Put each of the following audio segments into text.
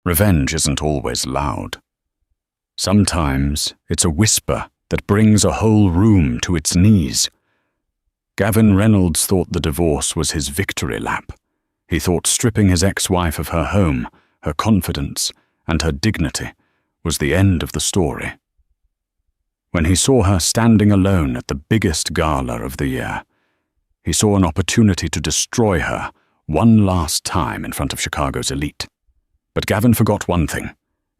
Revenge isn't always loud. Sometimes it's a whisper that brings a whole room to its knees. Gavin Reynolds thought the divorce was his victory lap. He thought stripping his ex-wife of her home, her confidence, and her dignity was the end of the story. When he saw her standing alone at the biggest gala of the year, he saw an opportunity to destroy her one last time in front of Chicago's elite. But Gavin forgot one thing.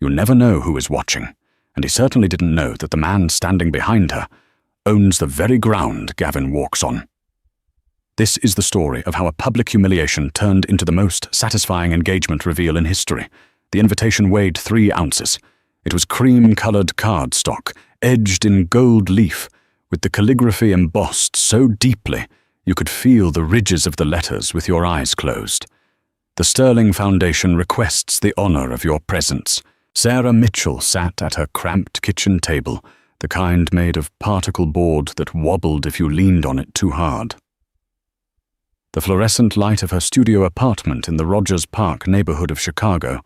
You never know who is watching, and he certainly didn't know that the man standing behind her owns the very ground Gavin walks on. This is the story of how a public humiliation turned into the most satisfying engagement reveal in history. The invitation weighed 3 ounces. It was cream-colored cardstock, edged in gold leaf, with the calligraphy embossed so deeply you could feel the ridges of the letters with your eyes closed. The Sterling Foundation requests the honor of your presence. Sarah Mitchell sat at her cramped kitchen table, the kind made of particle board that wobbled if you leaned on it too hard. The fluorescent light of her studio apartment in the Rogers Park neighborhood of Chicago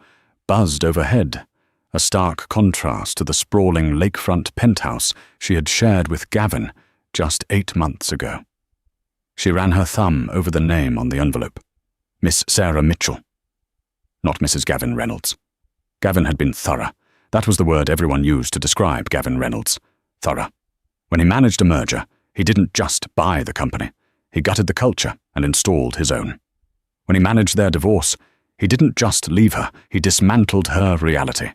buzzed overhead, a stark contrast to the sprawling lakefront penthouse she had shared with Gavin just 8 months ago. She ran her thumb over the name on the envelope. Miss Sarah Mitchell. Not Mrs. Gavin Reynolds. Gavin had been thorough. That was the word everyone used to describe Gavin Reynolds. Thorough. When he managed a merger, he didn't just buy the company. He gutted the culture and installed his own. When he managed their divorce, he didn't just leave her, he dismantled her reality.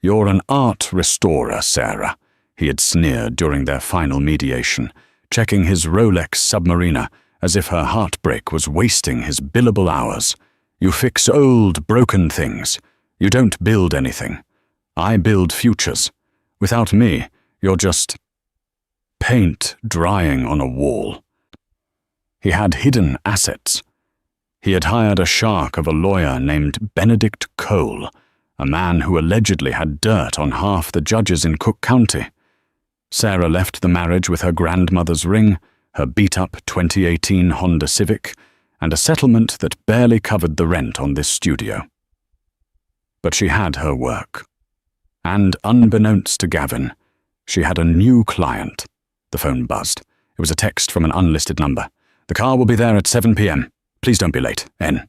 "You're an art restorer, Sarah," he had sneered during their final mediation, checking his Rolex Submariner as if her heartbreak was wasting his billable hours. "You fix old, broken things. You don't build anything. I build futures. Without me, you're just paint drying on a wall." He had hidden assets. He had hired a shark of a lawyer named Benedict Cole, a man who allegedly had dirt on half the judges in Cook County. Sarah left the marriage with her grandmother's ring, her beat-up 2018 Honda Civic, and a settlement that barely covered the rent on this studio. But she had her work. And unbeknownst to Gavin, she had a new client. The phone buzzed. It was a text from an unlisted number. "The car will be there at 7 p.m. Please don't be late. N."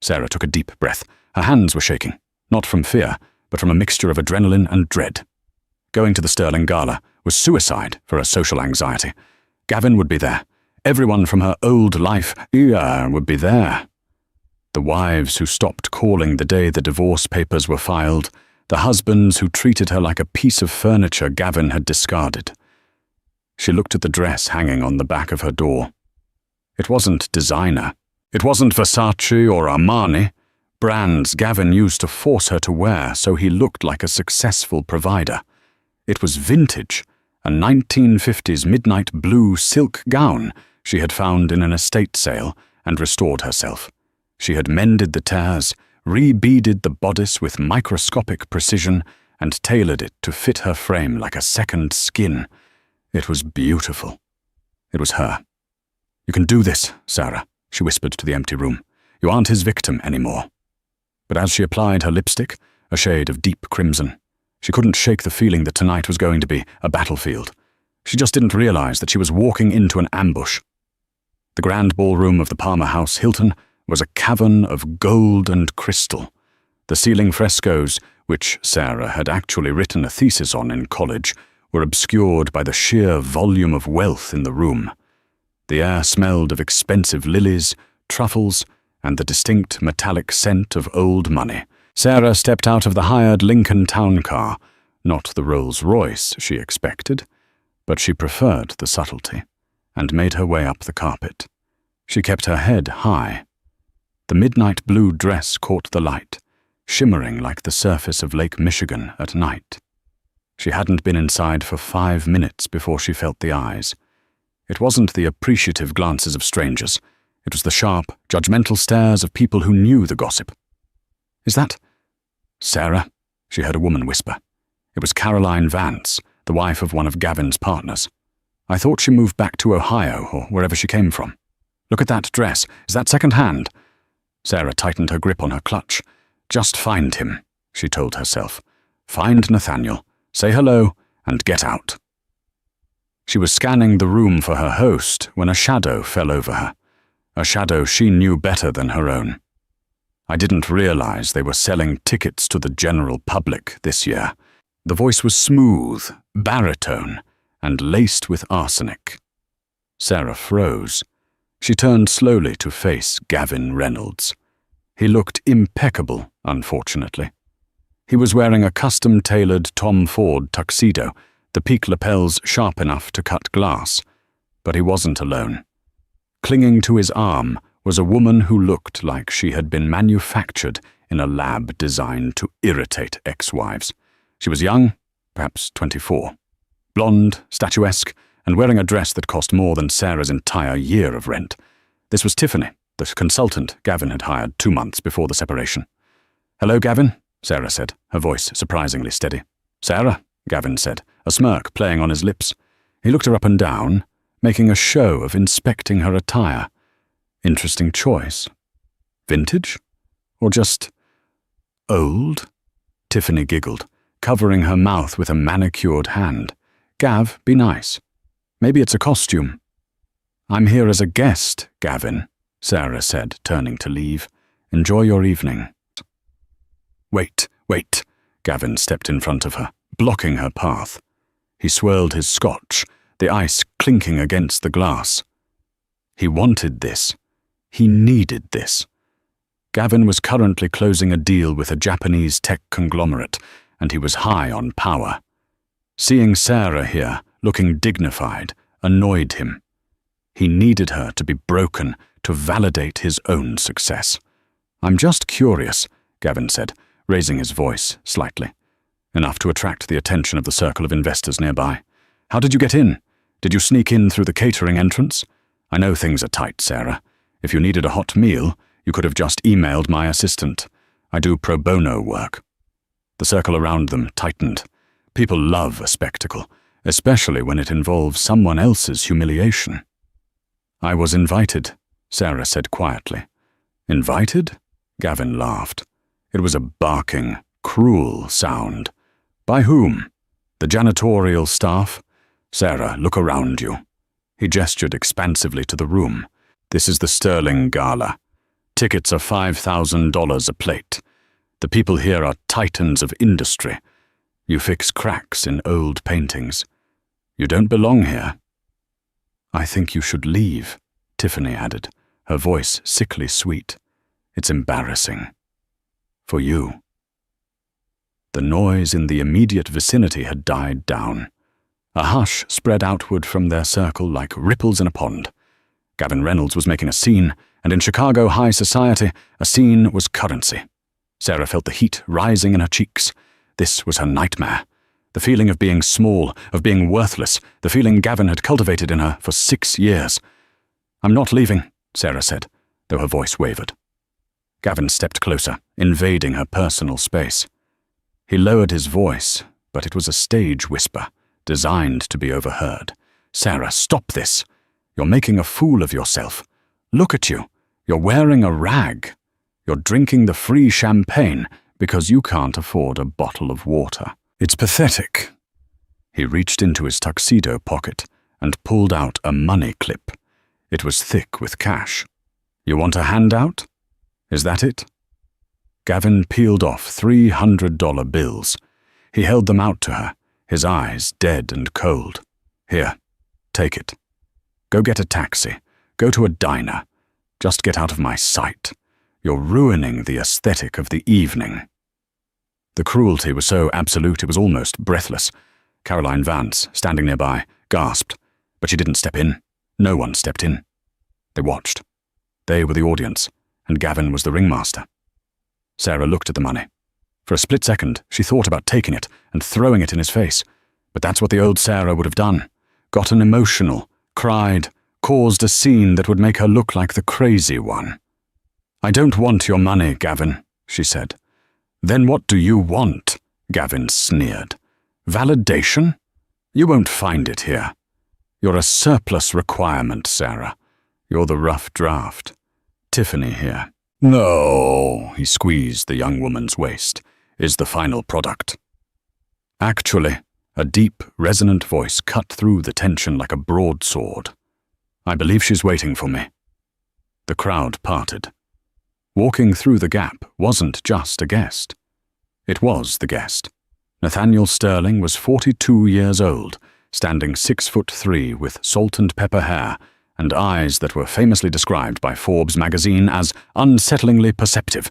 Sarah took a deep breath. Her hands were shaking, not from fear, but from a mixture of adrenaline and dread. Going to the Sterling Gala was suicide for her social anxiety. Gavin would be there. Everyone from her old life, would be there. The wives who stopped calling the day the divorce papers were filed, the husbands who treated her like a piece of furniture Gavin had discarded. She looked at the dress hanging on the back of her door. It wasn't designer. It wasn't Versace or Armani, brands Gavin used to force her to wear so he looked like a successful provider. It was vintage, a 1950s midnight blue silk gown she had found in an estate sale and restored herself. She had mended the tears, re-beaded the bodice with microscopic precision, and tailored it to fit her frame like a second skin. It was beautiful. It was her. "You can do this, Sarah," she whispered to the empty room. "You aren't his victim anymore." But as she applied her lipstick, a shade of deep crimson, she couldn't shake the feeling that tonight was going to be a battlefield. She just didn't realize that she was walking into an ambush. The grand ballroom of the Palmer House Hilton was a cavern of gold and crystal. The ceiling frescoes, which Sarah had actually written a thesis on in college, were obscured by the sheer volume of wealth in the room. The air smelled of expensive lilies, truffles, and the distinct metallic scent of old money. Sarah stepped out of the hired Lincoln town car, not the Rolls-Royce she expected, but she preferred the subtlety, and made her way up the carpet. She kept her head high. The midnight blue dress caught the light, shimmering like the surface of Lake Michigan at night. She hadn't been inside for 5 minutes before she felt the eyes. It wasn't the appreciative glances of strangers. It was the sharp, judgmental stares of people who knew the gossip. "Is that Sarah?" she heard a woman whisper. It was Caroline Vance, the wife of one of Gavin's partners. "I thought she moved back to Ohio or wherever she came from. Look at that dress. Is that second-hand?" Sarah tightened her grip on her clutch. "Just find him," she told herself. Find Nathaniel, say hello, and get out. She was scanning the room for her host when a shadow fell over her, a shadow she knew better than her own. I didn't realize they were selling tickets to the general public this year. The voice was smooth, baritone, and laced with arsenic. Sarah froze. She turned slowly to face Gavin Reynolds. He looked impeccable, unfortunately. He was wearing a custom-tailored Tom Ford tuxedo, the peak lapels sharp enough to cut glass. But he wasn't alone. Clinging to his arm was a woman who looked like she had been manufactured in a lab designed to irritate ex-wives. She was young, perhaps 24, blonde, statuesque, and wearing a dress that cost more than Sarah's entire year of rent. This was Tiffany, the consultant Gavin had hired 2 months before the separation. "Hello, Gavin," Sarah said, her voice surprisingly steady. "Sarah," Gavin said, a smirk playing on his lips. He looked her up and down, making a show of inspecting her attire. Interesting choice. Vintage? Or just old? Tiffany giggled, covering her mouth with a manicured hand. "Gav, be nice. Maybe it's a costume." "I'm here as a guest, Gavin," Sarah said, turning to leave. "Enjoy your evening." Wait, Gavin stepped in front of her, blocking her path. He swirled his scotch, the ice clinking against the glass. He wanted this. He needed this. Gavin was currently closing a deal with a Japanese tech conglomerate, and he was high on power. Seeing Sarah here, looking dignified, annoyed him. He needed her to be broken to validate his own success. "I'm just curious," Gavin said, raising his voice slightly, enough to attract the attention of the circle of investors nearby. "How did you get in? Did you sneak in through the catering entrance? I know things are tight, Sarah. If you needed a hot meal, you could have just emailed my assistant. I do pro bono work." The circle around them tightened. People love a spectacle, especially when it involves someone else's humiliation. "I was invited," Sarah said quietly. "Invited?" Gavin laughed. It was a barking, cruel sound. "By whom? The janitorial staff? Sarah, look around you." He gestured expansively to the room. "This is the Sterling Gala. Tickets are $5,000 a plate. The people here are titans of industry. You fix cracks in old paintings. You don't belong here." "I think you should leave," Tiffany added, her voice sickly sweet. "It's embarrassing. For you." The noise in the immediate vicinity had died down. A hush spread outward from their circle like ripples in a pond. Gavin Reynolds was making a scene, and in Chicago high society, a scene was currency. Sarah felt the heat rising in her cheeks. This was her nightmare. The feeling of being small, of being worthless, the feeling Gavin had cultivated in her for 6 years. "I'm not leaving," Sarah said, though her voice wavered. Gavin stepped closer, invading her personal space. He lowered his voice, but it was a stage whisper, designed to be overheard. "Sarah, stop this. You're making a fool of yourself. Look at you. You're wearing a rag. You're drinking the free champagne because you can't afford a bottle of water. It's pathetic." He reached into his tuxedo pocket and pulled out a money clip. It was thick with cash. "You want a handout? Is that it?" Gavin peeled off $300 bills. He held them out to her, his eyes dead and cold. "Here, take it. Go get a taxi. Go to a diner. Just get out of my sight. You're ruining the aesthetic of the evening." The cruelty was so absolute it was almost breathless. Caroline Vance, standing nearby, gasped, but she didn't step in. No one stepped in. They watched. They were the audience, and Gavin was the ringmaster. Sarah looked at the money. For a split second, she thought about taking it and throwing it in his face, but that's what the old Sarah would have done. Gotten emotional, cried, caused a scene that would make her look like the crazy one. "I don't want your money, Gavin," she said. "Then what do you want?" Gavin sneered. "Validation? You won't find it here. You're a surplus requirement, Sarah. You're the rough draft. Tiffany here." "No," he squeezed the young woman's waist. is the final product. Actually, a deep, resonant voice cut through the tension like a broadsword. I believe she's waiting for me. The crowd parted. Walking through the gap wasn't just a guest. It was the guest. Nathaniel Sterling was 42 years old, standing 6'3" with salt and pepper hair and eyes that were famously described by Forbes magazine as unsettlingly perceptive.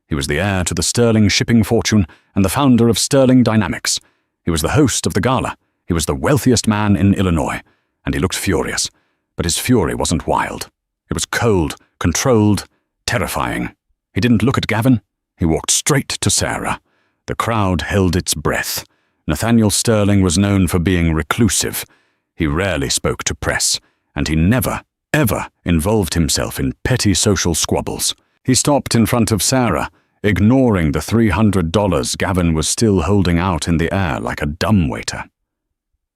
He was the heir to the Sterling shipping fortune and the founder of Sterling Dynamics. He was the host of the Gala. He was the wealthiest man in Illinois, and he looked furious. But his fury wasn't wild. It was cold, controlled, terrifying. He didn't look at Gavin. He walked straight to Sarah. The crowd held its breath. Nathaniel Sterling was known for being reclusive. He rarely spoke to press, and he never, ever involved himself in petty social squabbles. He stopped in front of Sarah, ignoring the $300 Gavin was still holding out in the air like a dumbwaiter.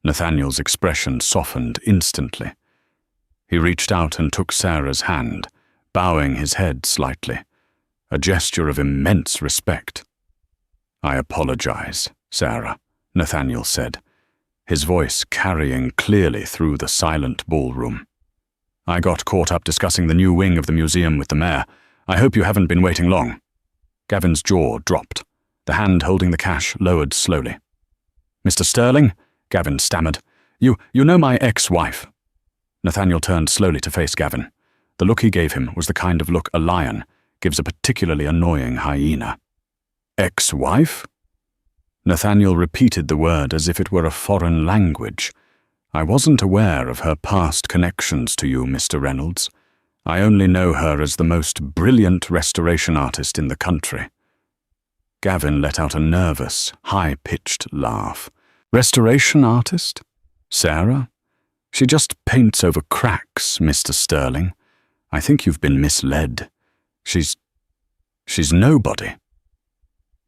Nathaniel's expression softened instantly. He reached out and took Sarah's hand, bowing his head slightly, a gesture of immense respect. "I apologize, Sarah," Nathaniel said, his voice carrying clearly through the silent ballroom. "I got caught up discussing the new wing of the museum with the mayor. I hope you haven't been waiting long." Gavin's jaw dropped. The hand holding the cash lowered slowly. "Mr. Sterling," Gavin stammered, You know my ex-wife." Nathaniel turned slowly to face Gavin. The look he gave him was the kind of look a lion gives a particularly annoying hyena. "Ex-wife?" Nathaniel repeated the word as if it were a foreign language. "I wasn't aware of her past connections to you, Mr. Reynolds. I only know her as the most brilliant restoration artist in the country." Gavin let out a nervous, high-pitched laugh. "Restoration artist? Sarah? She just paints over cracks, Mr. Sterling. I think you've been misled. She's nobody."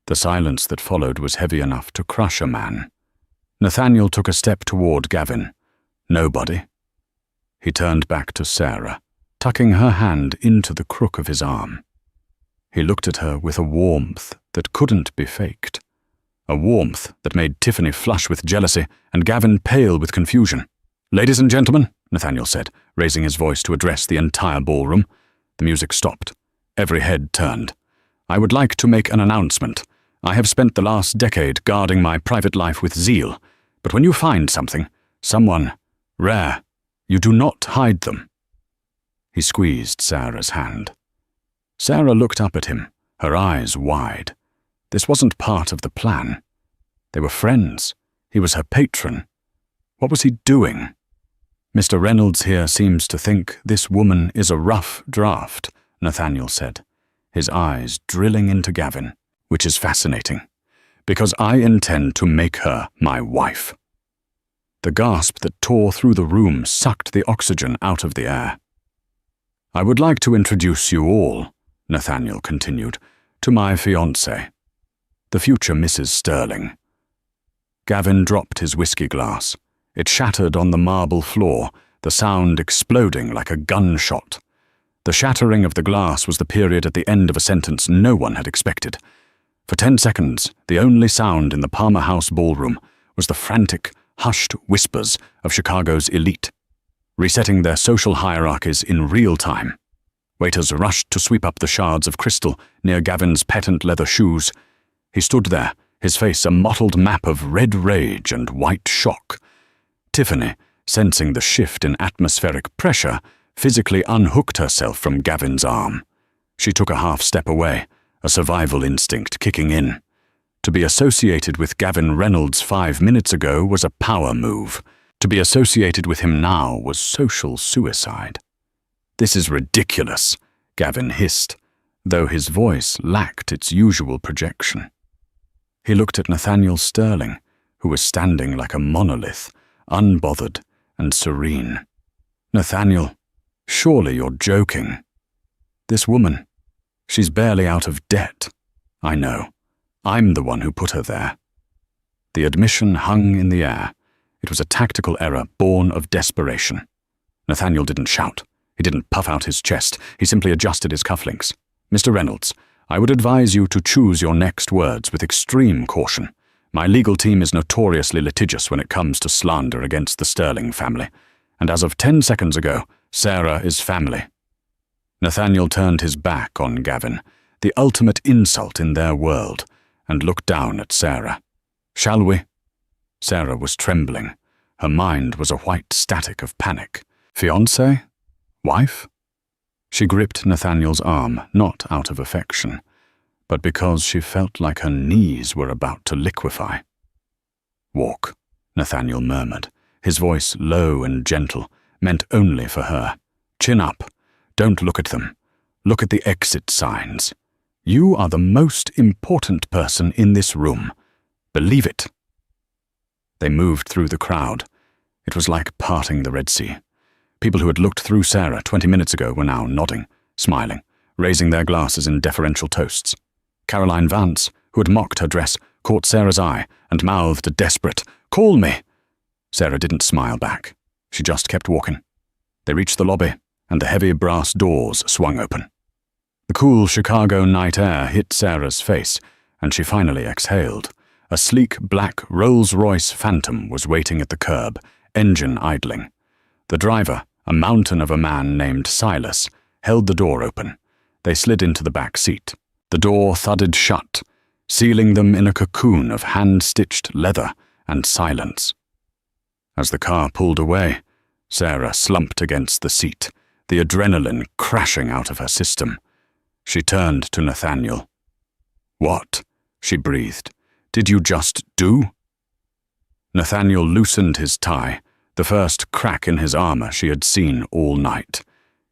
The silence that followed was heavy enough to crush a man. Nathaniel took a step toward Gavin. "Nobody?" He turned back to Sarah, tucking her hand into the crook of his arm. He looked at her with a warmth that couldn't be faked, a warmth that made Tiffany flush with jealousy and Gavin pale with confusion. "Ladies and gentlemen," Nathaniel said, raising his voice to address the entire ballroom. The music stopped. Every head turned. "I would like to make an announcement. I have spent the last decade guarding my private life with zeal, but when you find something, someone rare, you do not hide them." He squeezed Sarah's hand. Sarah looked up at him, her eyes wide. This wasn't part of the plan. They were friends. He was her patron. What was he doing? "Mr. Reynolds here seems to think this woman is a rough draft," Nathaniel said, his eyes drilling into Gavin, "which is fascinating, because I intend to make her my wife." The gasp that tore through the room sucked the oxygen out of the air. "I would like to introduce you all," Nathaniel continued, "to my fiancée, the future Mrs. Sterling." Gavin dropped his whiskey glass. It shattered on the marble floor, the sound exploding like a gunshot. The shattering of the glass was the period at the end of a sentence no one had expected. For 10 seconds, the only sound in the Palmer House ballroom was the frantic, hushed whispers of Chicago's elite, resetting their social hierarchies in real time. Waiters rushed to sweep up the shards of crystal near Gavin's patent leather shoes. He stood there, his face a mottled map of red rage and white shock. Tiffany, sensing the shift in atmospheric pressure, physically unhooked herself from Gavin's arm. She took a half step away, a survival instinct kicking in. To be associated with Gavin Reynolds 5 minutes ago was a power move. To be associated with him now was social suicide. "This is ridiculous," Gavin hissed, though his voice lacked its usual projection. He looked at Nathaniel Sterling, who was standing like a monolith, unbothered and serene. "Nathaniel, surely you're joking. This woman, she's barely out of debt. I know. I'm the one who put her there." The admission hung in the air. It was a tactical error born of desperation. Nathaniel didn't shout. He didn't puff out his chest. He simply adjusted his cufflinks. "Mr. Reynolds, I would advise you to choose your next words with extreme caution. My legal team is notoriously litigious when it comes to slander against the Sterling family, and as of 10 seconds ago, Sarah is family." Nathaniel turned his back on Gavin, the ultimate insult in their world, and looked down at Sarah. "Shall we?" Sarah was trembling. Her mind was a white static of panic. Fiancée? Wife? She gripped Nathaniel's arm, not out of affection, but because she felt like her knees were about to liquefy. "Walk," Nathaniel murmured, his voice low and gentle, meant only for her. "Chin up. Don't look at them. Look at the exit signs. You are the most important person in this room. Believe it." They moved through the crowd. It was like parting the Red Sea. People who had looked through Sarah 20 minutes ago were now nodding, smiling, raising their glasses in deferential toasts. Caroline Vance, who had mocked her dress, caught Sarah's eye and mouthed a desperate, "Call me!" Sarah didn't smile back. She just kept walking. They reached the lobby, and the heavy brass doors swung open. The cool Chicago night air hit Sarah's face, and she finally exhaled. A sleek black Rolls-Royce Phantom was waiting at the curb, engine idling. The driver, a mountain of a man named Silas, held the door open. They slid into the back seat. The door thudded shut, sealing them in a cocoon of hand-stitched leather and silence. As the car pulled away, Sarah slumped against the seat, the adrenaline crashing out of her system. She turned to Nathaniel. "What?" she breathed. "Did you just do?" Nathaniel loosened his tie, the first crack in his armor she had seen all night.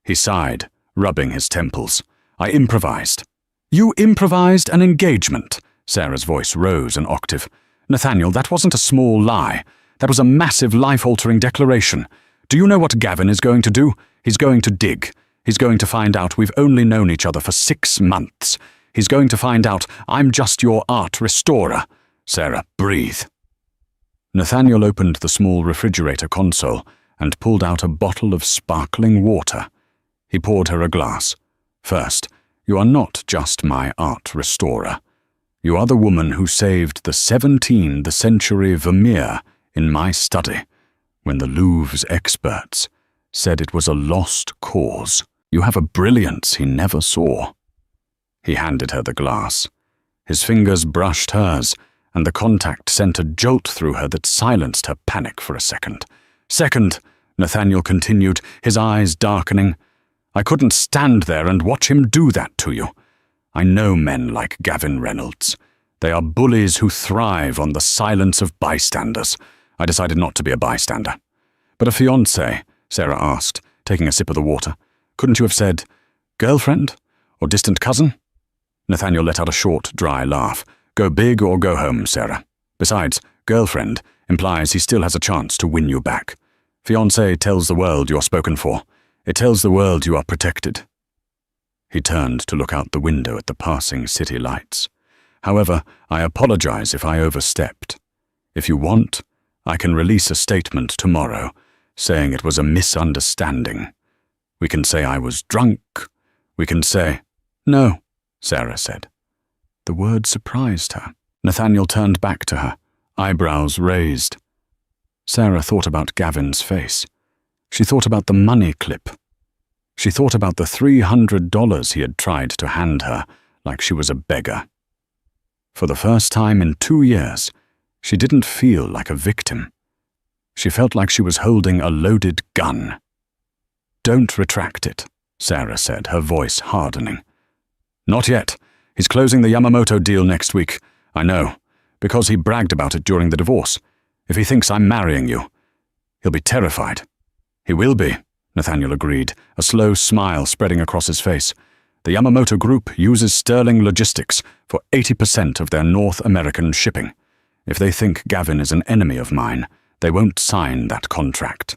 He sighed, rubbing his temples. "I improvised." "You improvised an engagement?" Sarah's voice rose an octave. "Nathaniel, that wasn't a small lie. That was a massive life-altering declaration. Do you know what Gavin is going to do? He's going to dig. He's going to find out we've only known each other for 6 months. He's going to find out I'm just your art restorer. Sarah, breathe." Nathaniel opened the small refrigerator console and pulled out a bottle of sparkling water. He poured her a glass. "First, you are not just my art restorer. You are the woman who saved the 17th century Vermeer in my study, when the Louvre's experts said it was a lost cause. You have a brilliance he never saw." He handed her the glass. His fingers brushed hers, and the contact sent a jolt through her that silenced her panic for a second. "Second," Nathaniel continued, his eyes darkening, "I couldn't stand there and watch him do that to you. I know men like Gavin Reynolds. They are bullies who thrive on the silence of bystanders. I decided not to be a bystander." "But a fiancé?" Sarah asked, taking a sip of the water. "Couldn't you have said, girlfriend? Or distant cousin?" Nathaniel let out a short, dry laugh. "Go big or go home, Sarah. Besides, girlfriend implies he still has a chance to win you back. Fiancé tells the world you're spoken for. It tells the world you are protected." He turned to look out the window at the passing city lights. "However, I apologize if I overstepped. If you want, I can release a statement tomorrow, saying it was a misunderstanding. We can say I was drunk. We can say—" "No," Sarah said. The word surprised her. Nathaniel turned back to her, eyebrows raised. Sarah thought about Gavin's face. She thought about the money clip. She thought about the $300 he had tried to hand her like she was a beggar. For the first time in 2 years, she didn't feel like a victim. She felt like she was holding a loaded gun. "Don't retract it," Sarah said, her voice hardening. "Not yet. He's closing the Yamamoto deal next week. I know, because he bragged about it during the divorce. If he thinks I'm marrying you, he'll be terrified." "He will be," Nathaniel agreed, a slow smile spreading across his face. "The Yamamoto Group uses Sterling Logistics for 80% of their North American shipping. If they think Gavin is an enemy of mine, they won't sign that contract."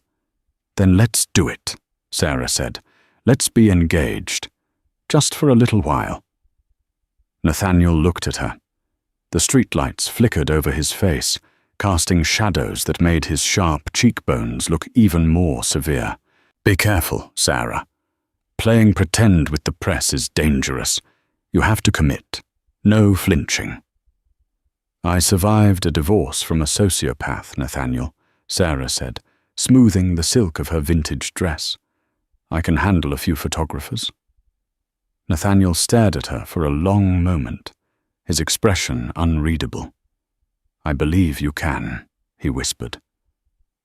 "Then let's do it," Sarah said. "Let's be engaged. Just for a little while." Nathaniel looked at her. The streetlights flickered over his face, casting shadows that made his sharp cheekbones look even more severe. "Be careful, Sarah. Playing pretend with the press is dangerous. You have to commit. No flinching. I survived a divorce from a sociopath, Nathaniel, Sarah said, smoothing the silk of her vintage dress. I can handle a few photographers. Nathaniel stared at her for a long moment, his expression unreadable. I believe you can, he whispered.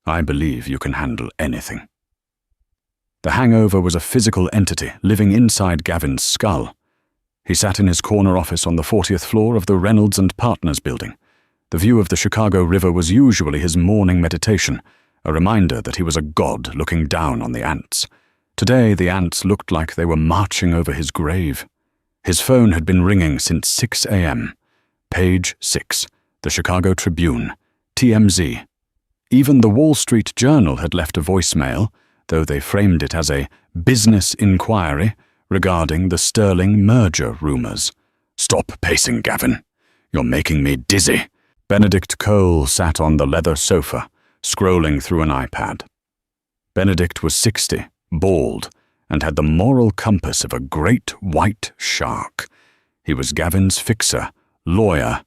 I believe you can handle anything. The hangover was a physical entity living inside Gavin's skull. He sat in his corner office on the 40th floor of the Reynolds and Partners building. The view of the Chicago River was usually his morning meditation, a reminder that he was a god looking down on the ants. Today the ants looked like they were marching over his grave. His phone had been ringing since 6 a.m. Page 6, the Chicago Tribune, TMZ. Even the Wall Street Journal had left a voicemail, though they framed it as a business inquiry regarding the Sterling merger rumors. Stop pacing, Gavin. You're making me dizzy. Benedict Cole sat on the leather sofa, scrolling through an iPad. Benedict was 60, bald, and had the moral compass of a great white shark. He was Gavin's fixer, lawyer,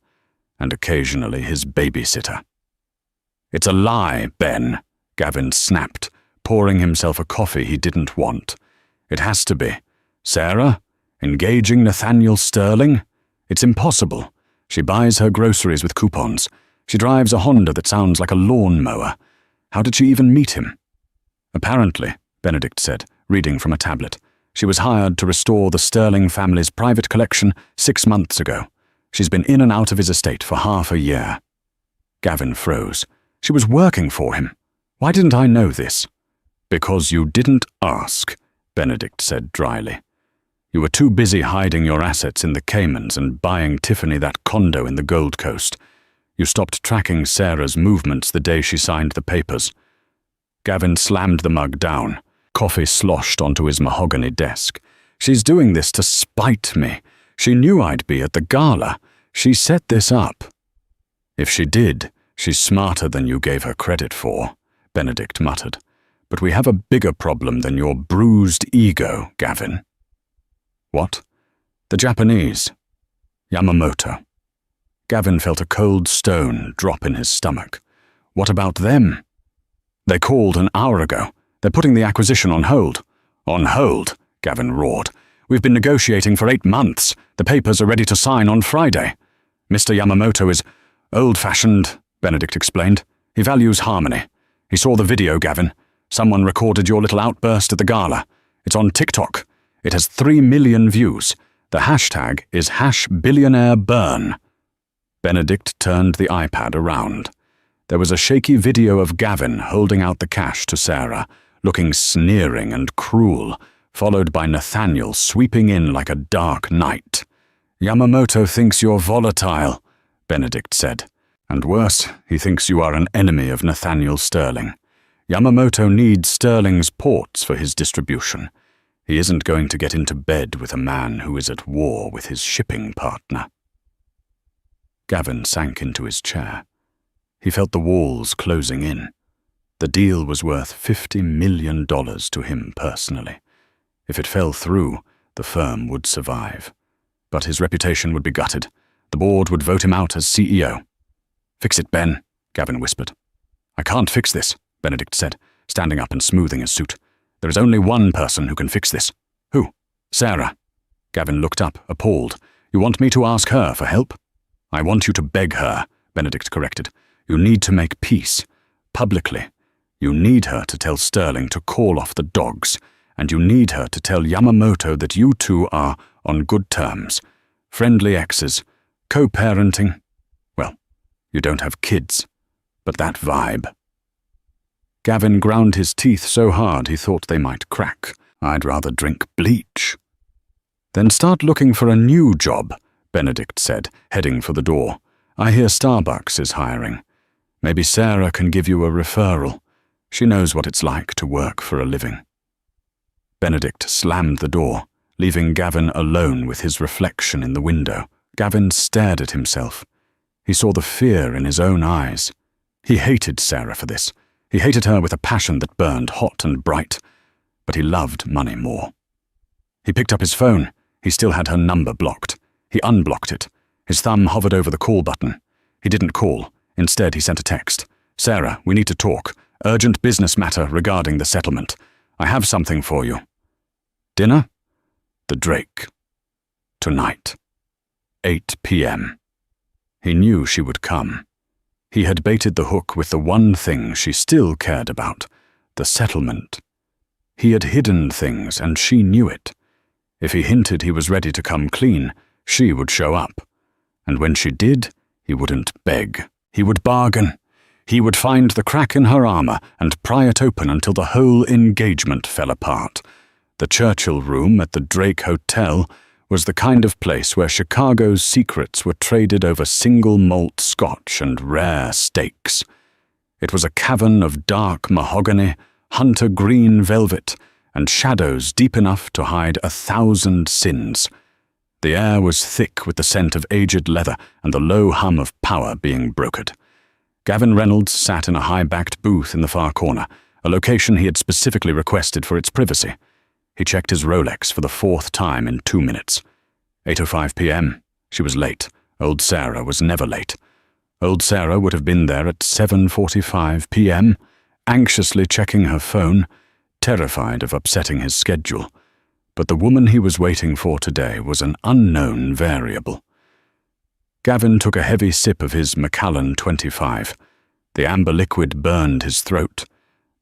and occasionally his babysitter. It's a lie, Ben, Gavin snapped, pouring himself a coffee he didn't want. It has to be. Sarah? Engaging Nathaniel Sterling? It's impossible. She buys her groceries with coupons. She drives a Honda that sounds like a lawnmower. How did she even meet him? Apparently, Benedict said, reading from a tablet, she was hired to restore the Sterling family's private collection 6 months ago. She's been in and out of his estate for half a year. Gavin froze. She was working for him. Why didn't I know this? Because you didn't ask, Benedict said dryly. You were too busy hiding your assets in the Caymans and buying Tiffany that condo in the Gold Coast. You stopped tracking Sarah's movements the day she signed the papers. Gavin slammed the mug down. Coffee sloshed onto his mahogany desk. She's doing this to spite me. She knew I'd be at the gala. She set this up. If she did, she's smarter than you gave her credit for, Benedict muttered. But we have a bigger problem than your bruised ego, Gavin. What? The Japanese. Yamamoto. Gavin felt a cold stone drop in his stomach. What about them? They called an hour ago. They're putting the acquisition on hold. On hold, Gavin roared. We've been negotiating for 8 months. The papers are ready to sign on Friday. Mr. Yamamoto is old-fashioned, Benedict explained. He values harmony. He saw the video, Gavin. Someone recorded your little outburst at the gala. It's on TikTok. It has 3 million views. The hashtag is #BillionaireBurn. Benedict turned the iPad around. There was a shaky video of Gavin holding out the cash to Sarah, looking sneering and cruel, followed by Nathaniel sweeping in like a dark knight. Yamamoto thinks you're volatile, Benedict said. And worse, he thinks you are an enemy of Nathaniel Sterling. Yamamoto needs Sterling's ports for his distribution. He isn't going to get into bed with a man who is at war with his shipping partner. Gavin sank into his chair. He felt the walls closing in. The deal was worth $50 million to him personally. If it fell through, the firm would survive. But his reputation would be gutted. The board would vote him out as CEO. Fix it, Ben, Gavin whispered. I can't fix this, Benedict said, standing up and smoothing his suit. There is only one person who can fix this. Who? Sarah. Gavin looked up, appalled. You want me to ask her for help? I want you to beg her, Benedict corrected. You need to make peace. Publicly. You need her to tell Sterling to call off the dogs, and you need her to tell Yamamoto that you two are on good terms. Friendly exes. Co-parenting. Well, you don't have kids, but that vibe. Gavin ground his teeth so hard he thought they might crack. I'd rather drink bleach. Then start looking for a new job, Benedict said, heading for the door. I hear Starbucks is hiring. Maybe Sarah can give you a referral. She knows what it's like to work for a living. Benedict slammed the door, leaving Gavin alone with his reflection in the window. Gavin stared at himself. He saw the fear in his own eyes. He hated Sarah for this. He hated her with a passion that burned hot and bright, but he loved money more. He picked up his phone. He still had her number blocked. He unblocked it. His thumb hovered over the call button. He didn't call. Instead, he sent a text. "Sarah, we need to talk. Urgent business matter regarding the settlement. I have something for you." Dinner? The Drake. Tonight. 8 p.m. He knew she would come. He had baited the hook with the one thing she still cared about, the settlement. He had hidden things, and she knew it. If he hinted he was ready to come clean, she would show up. And when she did, he wouldn't beg. He would bargain. He would find the crack in her armor and pry it open until the whole engagement fell apart. The Churchill Room at the Drake Hotel was the kind of place where Chicago's secrets were traded over single malt scotch and rare steaks. It was a cavern of dark mahogany, hunter green velvet, and shadows deep enough to hide 1,000 sins. The air was thick with the scent of aged leather and the low hum of power being brokered. Gavin Reynolds sat in a high-backed booth in the far corner, a location he had specifically requested for its privacy. He checked his Rolex for the 4th time in 2 minutes. 8:05 p.m. She was late. Old Sarah was never late. Old Sarah would have been there at 7:45 p.m., anxiously checking her phone, terrified of upsetting his schedule. But the woman he was waiting for today was an unknown variable. Gavin took a heavy sip of his Macallan 25. The amber liquid burned his throat,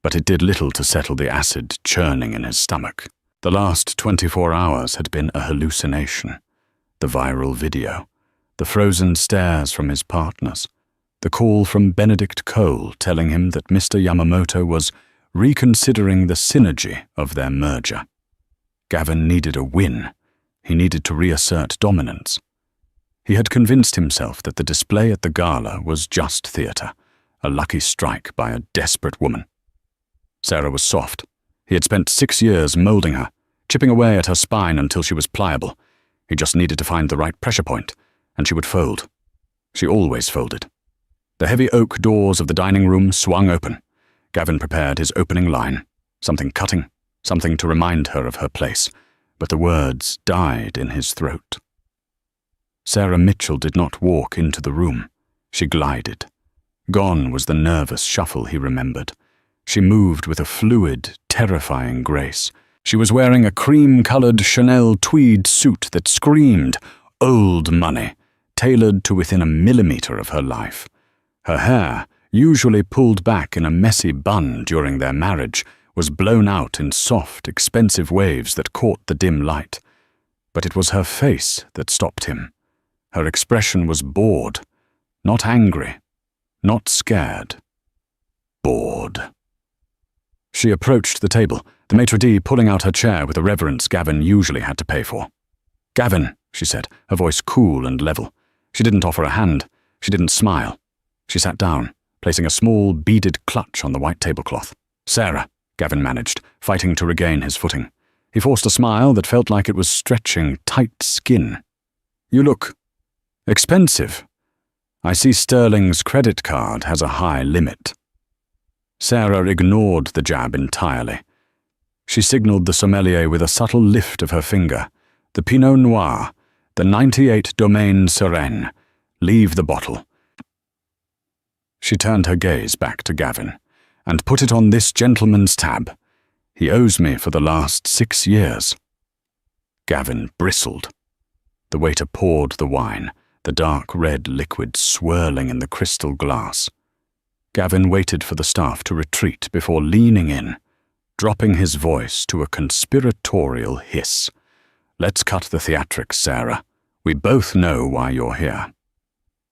but it did little to settle the acid churning in his stomach. The last 24 hours had been a hallucination. The viral video, the frozen stares from his partners, the call from Benedict Cole telling him that Mr. Yamamoto was reconsidering the synergy of their merger. Gavin needed a win. He needed to reassert dominance. He had convinced himself that the display at the Gala was just theatre, a lucky strike by a desperate woman. Sarah was soft. He had spent 6 years moulding her, chipping away at her spine until she was pliable. He just needed to find the right pressure point, and she would fold. She always folded. The heavy oak doors of the dining room swung open. Gavin prepared his opening line, something cutting, something to remind her of her place, but the words died in his throat. Sarah Mitchell did not walk into the room. She glided. Gone was the nervous shuffle he remembered. She moved with a fluid, terrifying grace. She was wearing a cream-colored Chanel tweed suit that screamed old money, tailored to within a millimeter of her life. Her hair, usually pulled back in a messy bun during their marriage, was blown out in soft, expensive waves that caught the dim light. But it was her face that stopped him. Her expression was bored, not angry, not scared. Bored. She approached the table, the maitre d' pulling out her chair with a reverence Gavin usually had to pay for. "Gavin," she said, her voice cool and level. She didn't offer a hand. She didn't smile. She sat down, placing a small, beaded clutch on the white tablecloth. "Sarah," Gavin managed, fighting to regain his footing. He forced a smile that felt like it was stretching tight skin. "You look expensive. I see Sterling's credit card has a high limit." Sarah ignored the jab entirely. She signaled the sommelier with a subtle lift of her finger. "The Pinot Noir, the 98 Domaine Sereine. Leave the bottle." She turned her gaze back to Gavin. "And put it on this gentleman's tab. He owes me for the last 6 years." Gavin bristled. The waiter poured the wine, the dark red liquid swirling in the crystal glass. Gavin waited for the staff to retreat before leaning in, dropping his voice to a conspiratorial hiss. "Let's cut the theatrics, Sarah. We both know why you're here."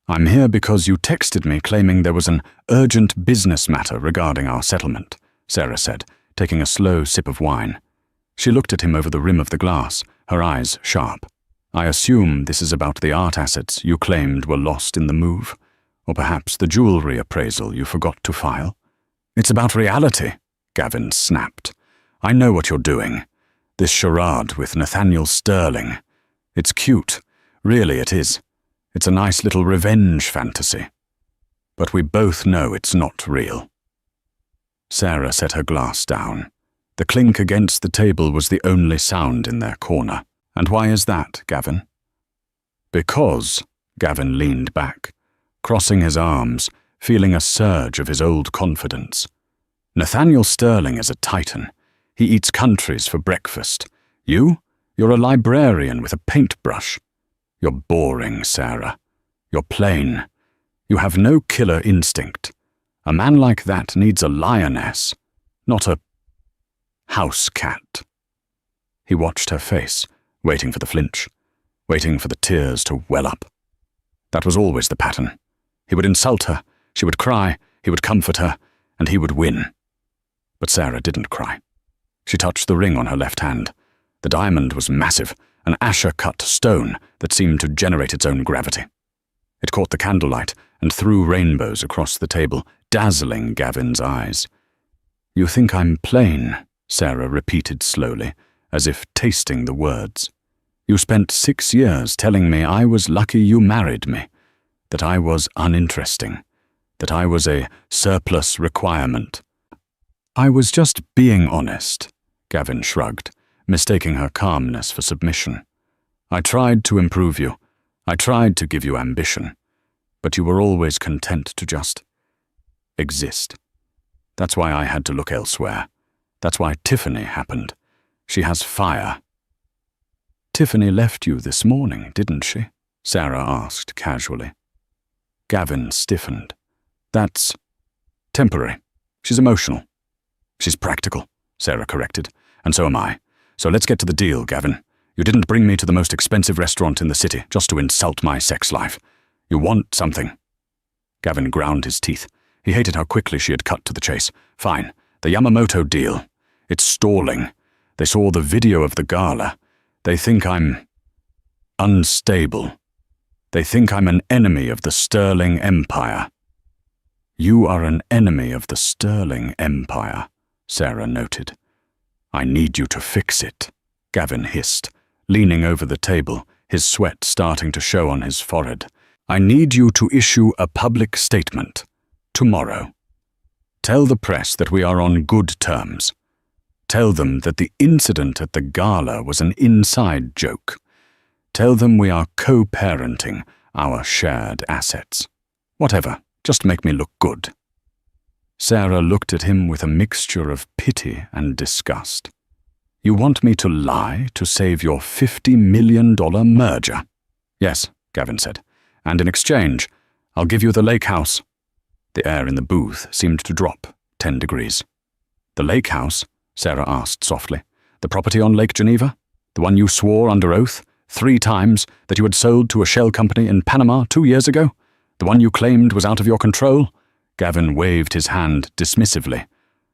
"I'm here because you texted me claiming there was an urgent business matter regarding our settlement," Sarah said, taking a slow sip of wine. She looked at him over the rim of the glass, her eyes sharp. "I assume this is about the art assets you claimed were lost in the move, or perhaps the jewelry appraisal you forgot to file." "It's about reality," Gavin snapped. "I know what you're doing. This charade with Nathaniel Sterling. It's cute. Really it is. It's a nice little revenge fantasy. But we both know it's not real." Sarah set her glass down. The clink against the table was the only sound in their corner. And why is that, Gavin? Because, Gavin leaned back, crossing his arms, feeling a surge of his old confidence. Nathaniel Sterling is a titan. He eats countries for breakfast. You're a librarian with a paintbrush. You're boring, Sarah. You're plain. You have no killer instinct. A man like that needs a lioness, not a house cat. He watched her face, waiting for the flinch, waiting for the tears to well up. That was always the pattern. He would insult her, she would cry, he would comfort her, and he would win. But Sarah didn't cry. She touched the ring on her left hand. The diamond was massive, an Asher-cut stone that seemed to generate its own gravity. It caught the candlelight and threw rainbows across the table, dazzling Gavin's eyes. "You think I'm plain," Sarah repeated slowly, as if tasting the words. "You spent 6 years telling me I was lucky you married me, that I was uninteresting, that I was a surplus requirement." "I was just being honest," Gavin shrugged, mistaking her calmness for submission. "I tried to improve you. I tried to give you ambition. But you were always content to just exist. That's why I had to look elsewhere. That's why Tiffany happened. She has fire." "Tiffany left you this morning, didn't she?" Sarah asked casually. Gavin stiffened. "That's temporary. She's emotional." "She's practical," Sarah corrected. "And so am I. So let's get to the deal, Gavin. You didn't bring me to the most expensive restaurant in the city just to insult my sex life. You want something." Gavin ground his teeth. He hated how quickly she had cut to the chase. "Fine. The Yamamoto deal. It's stalling. They saw the video of the gala. They think I'm unstable. They think I'm an enemy of the Sterling Empire." "You are an enemy of the Sterling Empire," Sarah noted. "I need you to fix it," Gavin hissed, leaning over the table, his sweat starting to show on his forehead. "I need you to issue a public statement. Tomorrow. Tell the press that we are on good terms. Tell them that the incident at the gala was an inside joke. Tell them we are co-parenting our shared assets. Whatever, just make me look good." Sarah looked at him with a mixture of pity and disgust. "You want me to lie to save your $50 million merger?" "Yes," Gavin said. "And in exchange, I'll give you the lake house." The air in the booth seemed to drop 10 degrees. "The lake house?" Sarah asked softly. "The property on Lake Geneva? The one you swore under oath 3 times that you had sold to a shell company in Panama 2 years ago? The one you claimed was out of your control?" Gavin waved his hand dismissively.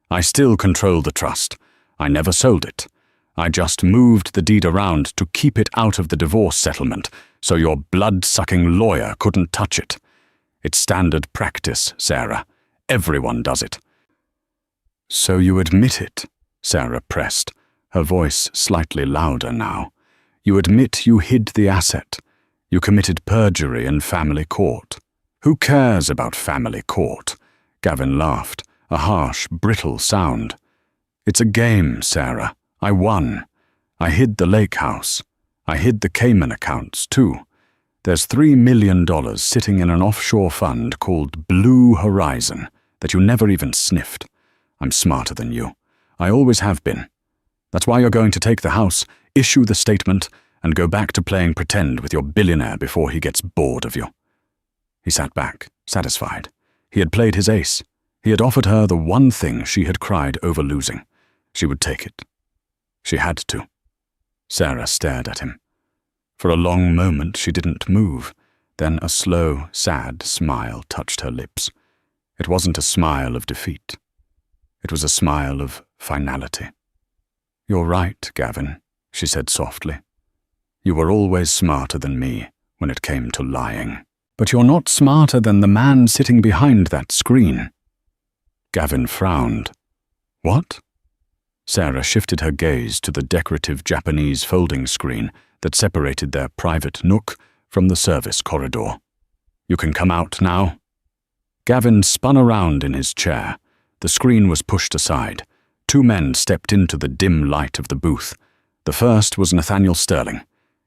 "I still control the trust. I never sold it. I just moved the deed around to keep it out of the divorce settlement, so your blood-sucking lawyer couldn't touch it. It's standard practice, Sarah. Everyone does it." "So you admit it?" Sarah pressed, her voice slightly louder now. "You admit you hid the asset. You committed perjury in family court." "Who cares about family court?" Gavin laughed, a harsh, brittle sound. "It's a game, Sarah. I won. I hid the lake house. I hid the Cayman accounts, too. There's $3 million sitting in an offshore fund called Blue Horizon that you never even sniffed. I'm smarter than you. I always have been. That's why you're going to take the house, issue the statement, and go back to playing pretend with your billionaire before he gets bored of you." He sat back, satisfied. He had played his ace. He had offered her the one thing she had cried over losing. She would take it. She had to. Sarah stared at him. For a long moment she didn't move. Then a slow, sad smile touched her lips. It wasn't a smile of defeat. It was a smile of finality. "You're right, Gavin," she said softly. "You were always smarter than me when it came to lying. But you're not smarter than the man sitting behind that screen." Gavin frowned. "What?" Sarah shifted her gaze to the decorative Japanese folding screen that separated their private nook from the service corridor. "You can come out now." Gavin spun around in his chair. The screen was pushed aside. 2 men stepped into the dim light of the booth. The first was Nathaniel Sterling.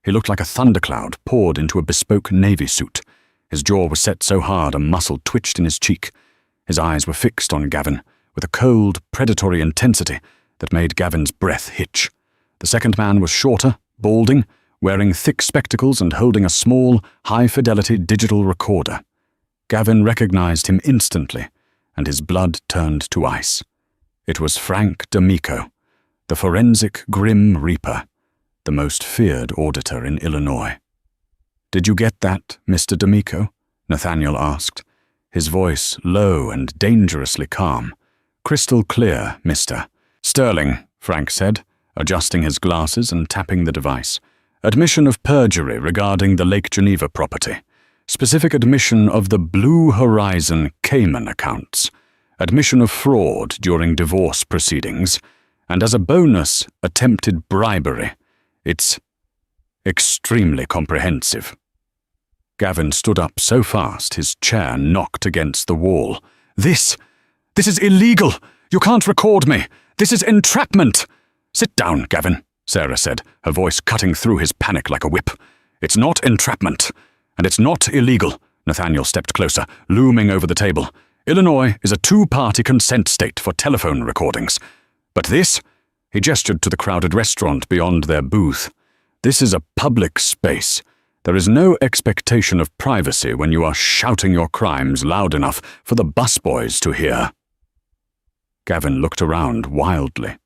He looked like a thundercloud poured into a bespoke navy suit. His jaw was set so hard a muscle twitched in his cheek. His eyes were fixed on Gavin with a cold, predatory intensity that made Gavin's breath hitch. The second man was shorter, balding, wearing thick spectacles and holding a small, high-fidelity digital recorder. Gavin recognized him instantly, and his blood turned to ice. It was Frank D'Amico, the forensic Grim Reaper, the most feared auditor in Illinois. "Did you get that, Mr. D'Amico?" Nathaniel asked, his voice low and dangerously calm. "Crystal clear, mister." "Sterling," Frank said, adjusting his glasses and tapping the device. "Admission of perjury regarding the Lake Geneva property. Specific admission of the Blue Horizon Cayman accounts. Admission of fraud during divorce proceedings. And as a bonus, attempted bribery. It's extremely comprehensive." Gavin stood up so fast his chair knocked against the wall. This is illegal! You can't record me! This is entrapment!" "Sit down, Gavin," Sarah said, her voice cutting through his panic like a whip. "It's not entrapment. And it's not illegal." Nathaniel stepped closer, looming over the table. "Illinois is a two-party consent state for telephone recordings. But this," he gestured to the crowded restaurant beyond their booth, "this is a public space. There is no expectation of privacy when you are shouting your crimes loud enough for the busboys to hear." Gavin looked around wildly.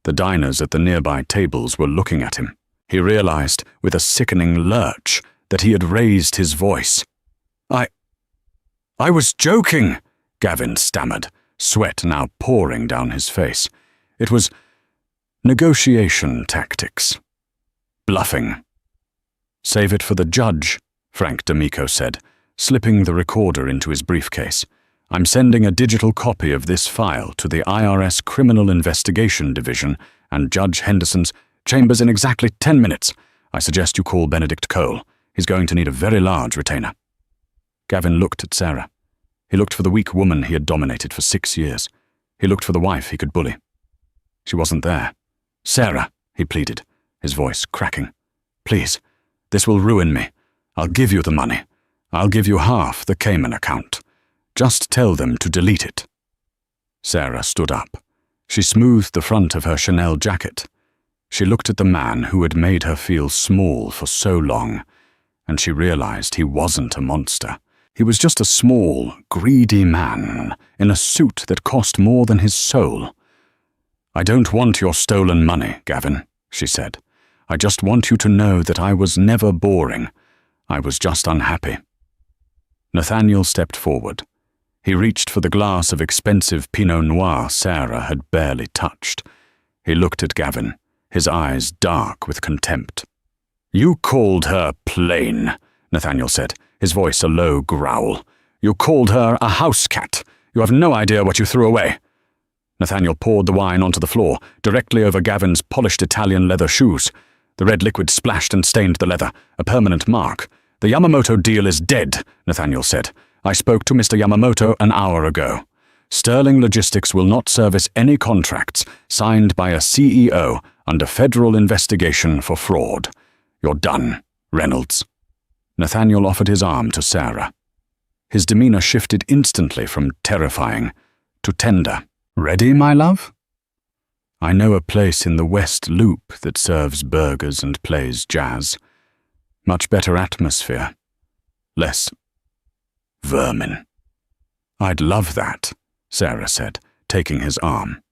The diners at the nearby tables were looking at him. He realized, with a sickening lurch, that he had raised his voice. I was joking," Gavin stammered, sweat now pouring down his face. It was negotiation tactics. Bluffing. "Save it for the judge," Frank D'Amico said, slipping the recorder into his briefcase. "I'm sending a digital copy of this file to the IRS Criminal Investigation Division and Judge Henderson's chambers in exactly 10 minutes. I suggest you call Benedict Cole. He's going to need a very large retainer." Gavin looked at Sarah. He looked for the weak woman he had dominated for 6 years. He looked for the wife he could bully. She wasn't there. "Sarah," he pleaded, his voice cracking. "Please, this will ruin me. I'll give you the money. I'll give you half the Cayman account. Just tell them to delete it." Sarah stood up. She smoothed the front of her Chanel jacket. She looked at the man who had made her feel small for so long, and she realized he wasn't a monster. He was just a small, greedy man in a suit that cost more than his soul. "I don't want your stolen money, Gavin," she said. "I just want you to know that I was never boring. I was just unhappy." Nathaniel stepped forward. He reached for the glass of expensive Pinot Noir Sarah had barely touched. He looked at Gavin, his eyes dark with contempt. "You called her plain," Nathaniel said, his voice a low growl. "You called her a house cat. You have no idea what you threw away." Nathaniel poured the wine onto the floor, directly over Gavin's polished Italian leather shoes. The red liquid splashed and stained the leather, a permanent mark. "The Yamamoto deal is dead," Nathaniel said. "I spoke to Mr. Yamamoto an hour ago. Sterling Logistics will not service any contracts signed by a CEO under federal investigation for fraud. You're done, Reynolds." Nathaniel offered his arm to Sarah. His demeanor shifted instantly from terrifying to tender. "Ready, my love? I know a place in the West Loop that serves burgers and plays jazz. Much better atmosphere. Less vermin." "I'd love that," Sarah said, taking his arm.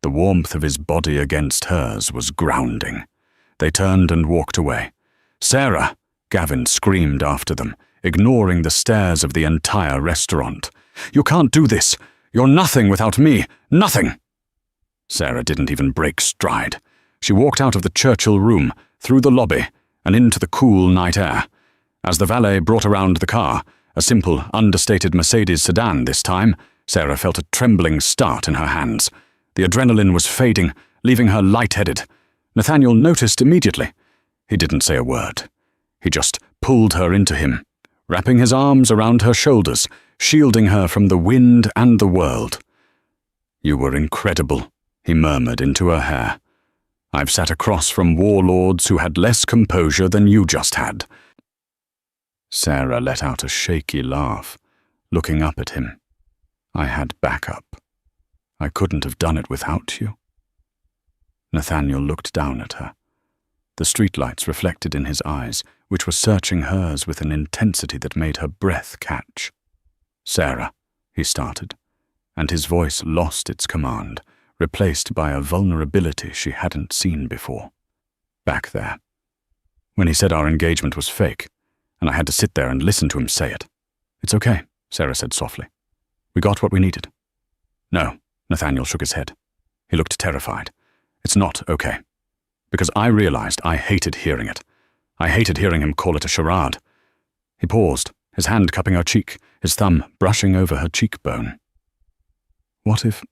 The warmth of his body against hers was grounding. They turned and walked away. "Sarah!" Gavin screamed after them, ignoring the stares of the entire restaurant. "You can't do this! You're nothing without me! Nothing!" Sarah didn't even break stride. She walked out of the Churchill room, through the lobby, and into the cool night air. As the valet brought around the car, a simple, understated Mercedes sedan this time, Sarah felt a trembling start in her hands. The adrenaline was fading, leaving her lightheaded. Nathaniel noticed immediately. He didn't say a word. He just pulled her into him, wrapping his arms around her shoulders, shielding her from the wind and the world. "You were incredible," he murmured into her hair. I've sat across from warlords who had less composure than you just had." Sarah let out a shaky laugh, looking up at him. "I had backup. I couldn't have done it without you." Nathaniel looked down at her. The streetlights reflected in his eyes, which were searching hers with an intensity that made her breath catch. "Sarah," he started, and his voice lost its command, replaced by a vulnerability she hadn't seen before. "Back there. When he said our engagement was fake, and I had to sit there and listen to him say it." "It's okay," Sarah said softly. "We got what we needed." "No," Nathaniel shook his head. He looked terrified. "It's not okay. Because I realized I hated hearing it. I hated hearing him call it a charade." He paused, his hand cupping her cheek, his thumb brushing over her cheekbone. "What if,"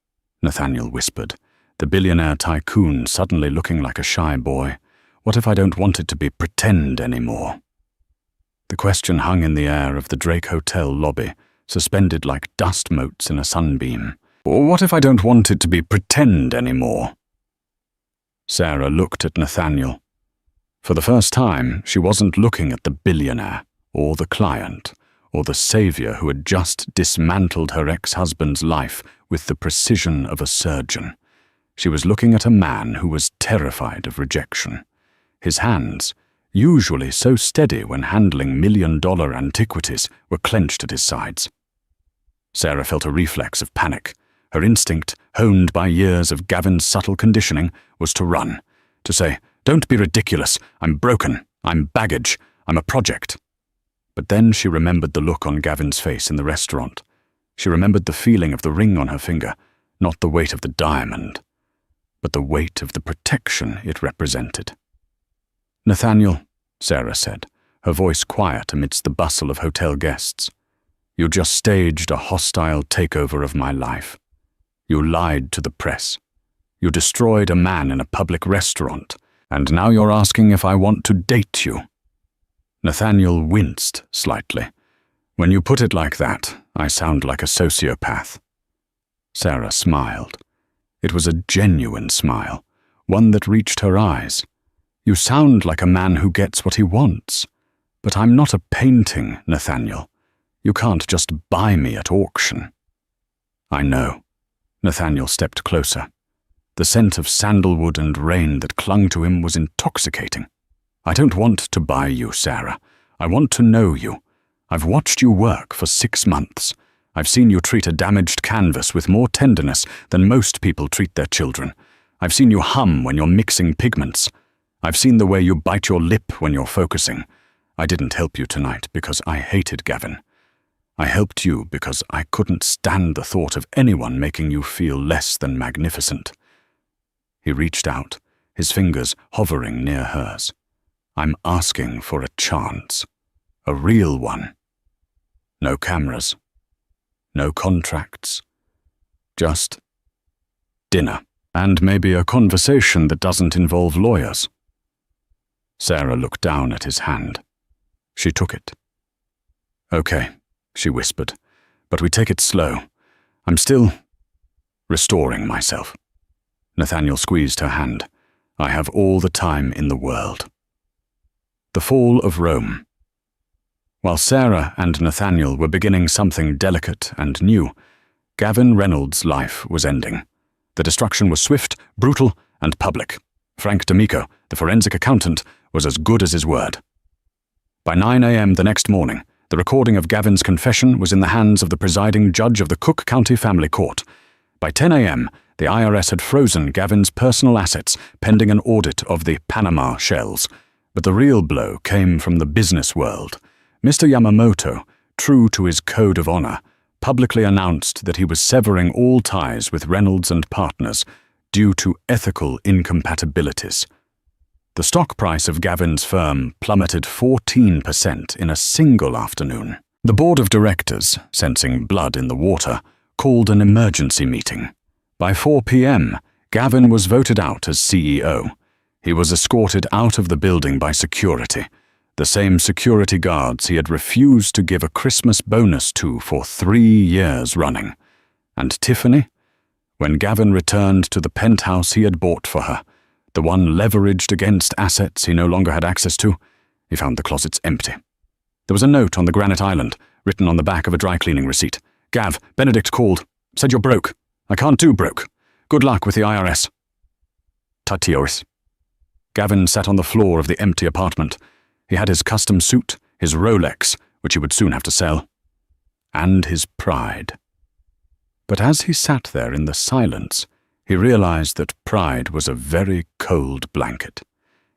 Nathaniel whispered, the billionaire tycoon suddenly looking like a shy boy, "what if I don't want it to be pretend anymore?" The question hung in the air of the Drake Hotel lobby, suspended like dust motes in a sunbeam. "Or what if I don't want it to be pretend anymore?" Sarah looked at Nathaniel. For the first time, she wasn't looking at the billionaire, or the client, or the savior who had just dismantled her ex-husband's life with the precision of a surgeon. She was looking at a man who was terrified of rejection. His hands, usually so steady when handling million-dollar antiquities, were clenched at his sides. Sarah felt a reflex of panic. Her instinct, honed by years of Gavin's subtle conditioning, was to run, to say, "Don't be ridiculous. I'm broken. I'm baggage. I'm a project." But then she remembered the look on Gavin's face in the restaurant. She remembered the feeling of the ring on her finger, not the weight of the diamond, but the weight of the protection it represented. "Nathaniel," Sarah said, her voice quiet amidst the bustle of hotel guests, "you just staged a hostile takeover of my life. You lied to the press. You destroyed a man in a public restaurant, and now you're asking if I want to date you." Nathaniel winced slightly. "When you put it like that, I sound like a sociopath." Sarah smiled. It was a genuine smile, one that reached her eyes. "You sound like a man who gets what he wants. But I'm not a painting, Nathaniel. You can't just buy me at auction." "I know." Nathaniel stepped closer. The scent of sandalwood and rain that clung to him was intoxicating. "I don't want to buy you, Sarah. I want to know you. I've watched you work for 6 months. I've seen you treat a damaged canvas with more tenderness than most people treat their children. I've seen you hum when you're mixing pigments. I've seen the way you bite your lip when you're focusing. I didn't help you tonight because I hated Gavin. I helped you because I couldn't stand the thought of anyone making you feel less than magnificent." He reached out, his fingers hovering near hers. "I'm asking for a chance. A real one. No cameras. No contracts. Just dinner, and maybe a conversation that doesn't involve lawyers." Sarah looked down at his hand. She took it. "Okay," she whispered, "but we take it slow. I'm still restoring myself." Nathaniel squeezed her hand. "I have all the time in the world." The fall of Rome. While Sarah and Nathaniel were beginning something delicate and new, Gavin Reynolds' life was ending. The destruction was swift, brutal, and public. Frank D'Amico, the forensic accountant, was as good as his word. By 9 a.m. the next morning, the recording of Gavin's confession was in the hands of the presiding judge of the Cook County Family Court. By 10 a.m., the IRS had frozen Gavin's personal assets pending an audit of the Panama shells. But the real blow came from the business world. Mr. Yamamoto, true to his code of honor, publicly announced that he was severing all ties with Reynolds and Partners due to ethical incompatibilities. The stock price of Gavin's firm plummeted 14% in a single afternoon. The board of directors, sensing blood in the water, called an emergency meeting. By 4 p.m., Gavin was voted out as CEO. He was escorted out of the building by security, the same security guards he had refused to give a Christmas bonus to for 3 years running. And Tiffany? When Gavin returned to the penthouse he had bought for her, the one leveraged against assets he no longer had access to. He found the closets empty. There was a note on the granite island, written on the back of a dry cleaning receipt. "Gav, Benedict called. Said you're broke. I can't do broke. Good luck with the IRS. Tatios." Gavin sat on the floor of the empty apartment. He had his custom suit, his Rolex, which he would soon have to sell, and his pride. But as he sat there in the silence, he realized that pride was a very cold blanket.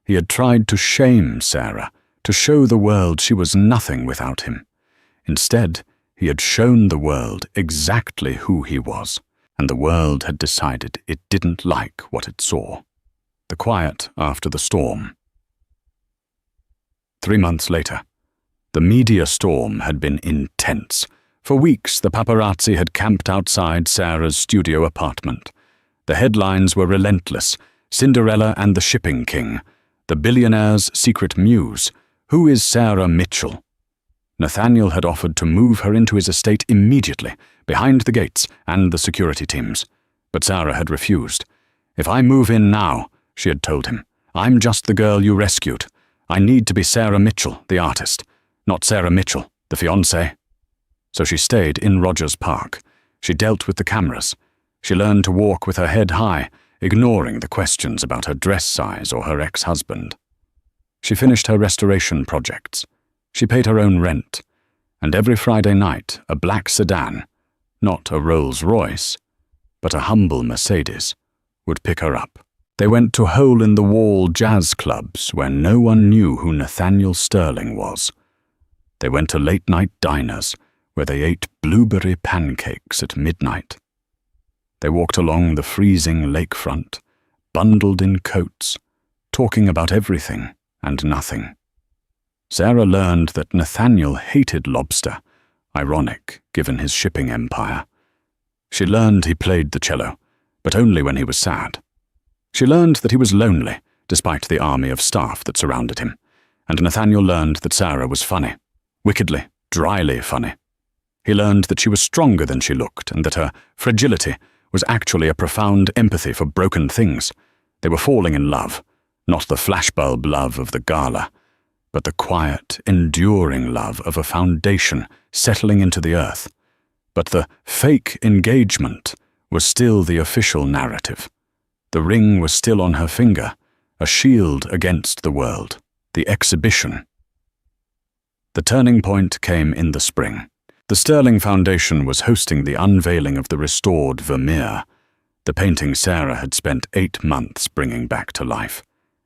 He had tried to shame Sarah, to show the world she was nothing without him. Instead, he had shown the world exactly who he was, and the world had decided it didn't like what it saw. The quiet after the storm. 3 months later. The media storm had been intense. For weeks, the paparazzi had camped outside Sarah's studio apartment. The headlines were relentless. Cinderella and the Shipping King. The billionaire's secret muse. Who is Sarah Mitchell? Nathaniel had offered to move her into his estate immediately, behind the gates and the security teams. But Sarah had refused. "If I move in now," she had told him, "I'm just the girl you rescued. I need to be Sarah Mitchell, the artist, not Sarah Mitchell, the fiancée." So she stayed in Rogers Park. She dealt with the cameras. She learned to walk with her head high, ignoring the questions about her dress size or her ex-husband. She finished her restoration projects. She paid her own rent. And every Friday night, a black sedan, not a Rolls-Royce, but a humble Mercedes, would pick her up. They went to hole-in-the-wall jazz clubs where no one knew who Nathaniel Sterling was. They went to late-night diners where they ate blueberry pancakes at midnight. They walked along the freezing lakefront, bundled in coats, talking about everything and nothing. Sarah learned that Nathaniel hated lobster, ironic given his shipping empire. She learned he played the cello, but only when he was sad. She learned that he was lonely, despite the army of staff that surrounded him, and Nathaniel learned that Sarah was funny, wickedly, dryly funny. He learned that she was stronger than she looked, and that her fragility was actually a profound empathy for broken things. They were falling in love, not the flashbulb love of the Gala, but the quiet, enduring love of a foundation settling into the earth. But the fake engagement was still the official narrative. The ring was still on her finger, a shield against the world, the exhibition. The turning point came in the spring. The Sterling Foundation was hosting the unveiling of the restored Vermeer, the painting Sarah had spent 8 months bringing back to life.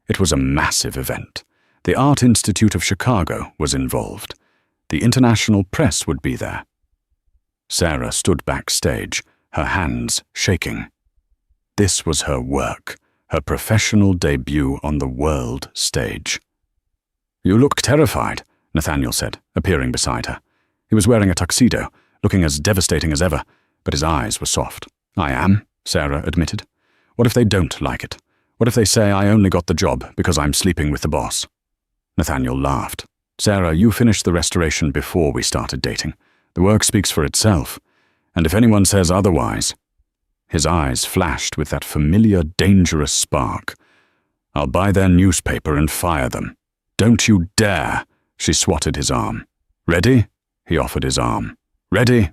It was a massive event. The Art Institute of Chicago was involved. The international press would be there. Sarah stood backstage, her hands shaking. This was her work, her professional debut on the world stage. "You look terrified," Nathaniel said, appearing beside her. He was wearing a tuxedo, looking as devastating as ever, but his eyes were soft. "I am," Sarah admitted. "What if they don't like it? What if they say I only got the job because I'm sleeping with the boss?" Nathaniel laughed. "Sarah, you finished the restoration before we started dating. The work speaks for itself. And if anyone says otherwise..." His eyes flashed with that familiar, dangerous spark. "I'll buy their newspaper and fire them." "Don't you dare!" She swatted his arm. "Ready?" He offered his arm. "Ready?"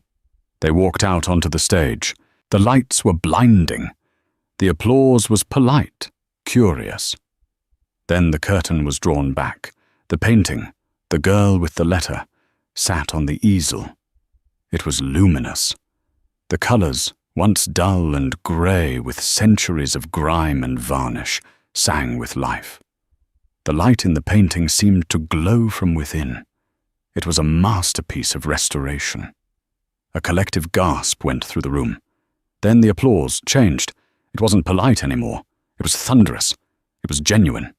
They walked out onto the stage. The lights were blinding. The applause was polite, curious. Then the curtain was drawn back. The painting, the girl with the letter, sat on the easel. It was luminous. The colors, once dull and grey with centuries of grime and varnish, sang with life. The light in the painting seemed to glow from within. It was a masterpiece of restoration. A collective gasp went through the room. Then the applause changed. It wasn't polite anymore. It was thunderous. It was genuine.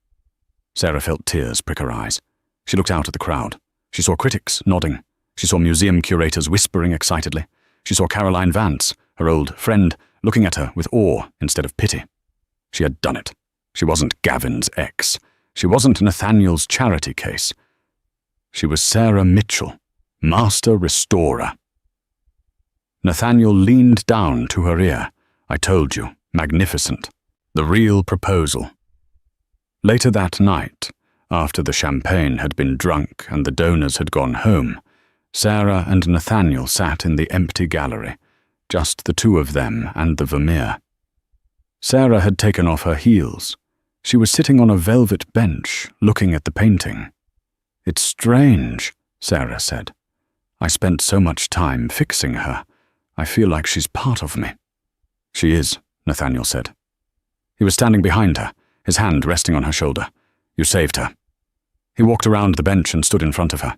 Sarah felt tears prick her eyes. She looked out at the crowd. She saw critics nodding. She saw museum curators whispering excitedly. She saw Caroline Vance, her old friend, looking at her with awe instead of pity. She had done it. She wasn't Gavin's ex. She wasn't Nathaniel's charity case. She was Sarah Mitchell, master restorer. Nathaniel leaned down to her ear. "I told you, magnificent. The real proposal." Later that night, after the champagne had been drunk and the donors had gone home, Sarah and Nathaniel sat in the empty gallery, just the two of them and the Vermeer. Sarah had taken off her heels. She was sitting on a velvet bench, looking at the painting. "It's strange," Sarah said. "I spent so much time fixing her. I feel like she's part of me." "She is," Nathaniel said. He was standing behind her, his hand resting on her shoulder. "You saved her." He walked around the bench and stood in front of her.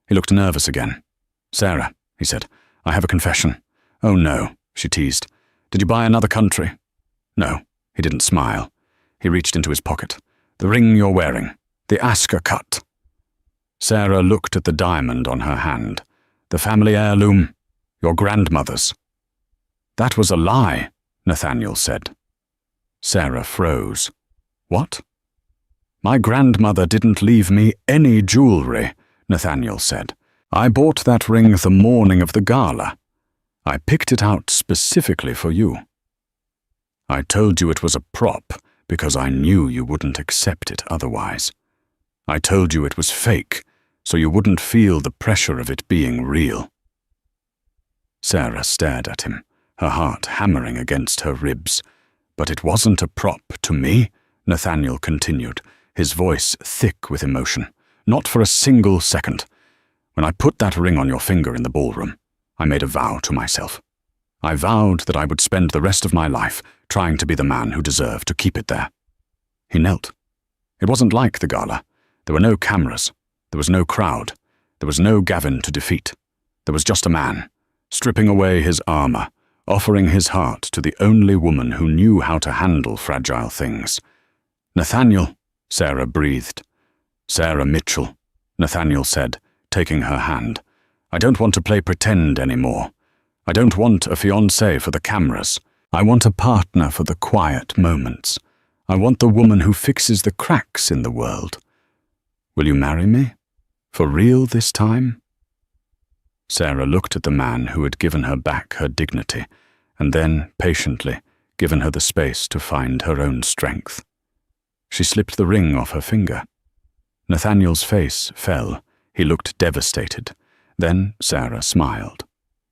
He looked nervous again. "Sarah," he said, "I have a confession." "Oh no," she teased. "Did you buy another country?" "No." He didn't smile. He reached into his pocket. "The ring you're wearing. The Asker cut." Sarah looked at the diamond on her hand. "The family heirloom. Your grandmother's." "That was a lie," Nathaniel said. Sarah froze. "What?" "My grandmother didn't leave me any jewelry," Nathaniel said. "I bought that ring the morning of the gala. I picked it out specifically for you. I told you it was a prop because I knew you wouldn't accept it otherwise. I told you it was fake so you wouldn't feel the pressure of it being real." Sarah stared at him, her heart hammering against her ribs. "But it wasn't a prop to me," Nathaniel continued, his voice thick with emotion. "Not for a single second. When I put that ring on your finger in the ballroom, I made a vow to myself. I vowed that I would spend the rest of my life trying to be the man who deserved to keep it there." He knelt. It wasn't like the gala. There were no cameras. There was no crowd. There was no Gavin to defeat. There was just a man, stripping away his armor, offering his heart to the only woman who knew how to handle fragile things. "Nathaniel," Sarah breathed. "Sarah Mitchell," Nathaniel said, taking her hand. "I don't want to play pretend anymore. I don't want a fiancée for the cameras. I want a partner for the quiet moments. I want the woman who fixes the cracks in the world. Will you marry me? For real this time?" Sarah looked at the man who had given her back her dignity, and then, patiently, given her the space to find her own strength. She slipped the ring off her finger. Nathaniel's face fell. He looked devastated. Then Sarah smiled.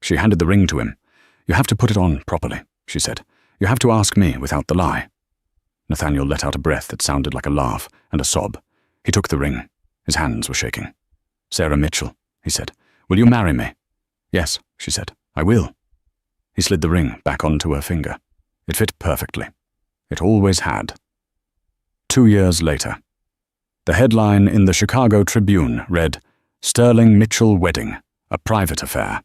She handed the ring to him. "You have to put it on properly," she said. "You have to ask me without the lie." Nathaniel let out a breath that sounded like a laugh and a sob. He took the ring. His hands were shaking. "Sarah Mitchell," he said, "will you marry me?" "Yes," she said, "I will." He slid the ring back onto her finger. It fit perfectly. It always had. 2 years later. The headline in the Chicago Tribune read, "Sterling Mitchell Wedding, a Private Affair."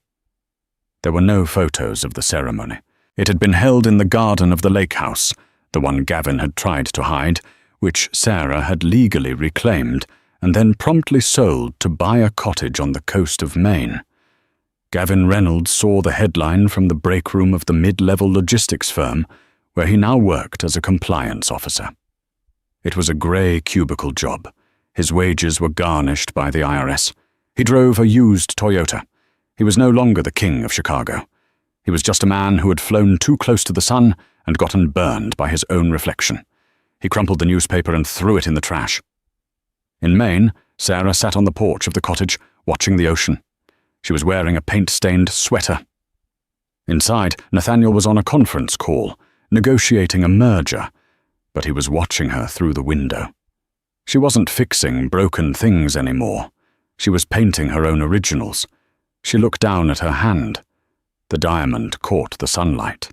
There were no photos of the ceremony. It had been held in the garden of the lake house, the one Gavin had tried to hide, which Sarah had legally reclaimed and then promptly sold to buy a cottage on the coast of Maine. Gavin Reynolds saw the headline from the break room of the mid-level logistics firm, where he now worked as a compliance officer. It was a grey cubicle job. His wages were garnished by the IRS. He drove a used Toyota. He was no longer the king of Chicago. He was just a man who had flown too close to the sun and gotten burned by his own reflection. He crumpled the newspaper and threw it in the trash. In Maine, Sarah sat on the porch of the cottage, watching the ocean. She was wearing a paint-stained sweater. Inside, Nathaniel was on a conference call, negotiating a merger, but he was watching her through the window. She wasn't fixing broken things anymore. She was painting her own originals. She looked down at her hand. The diamond caught the sunlight.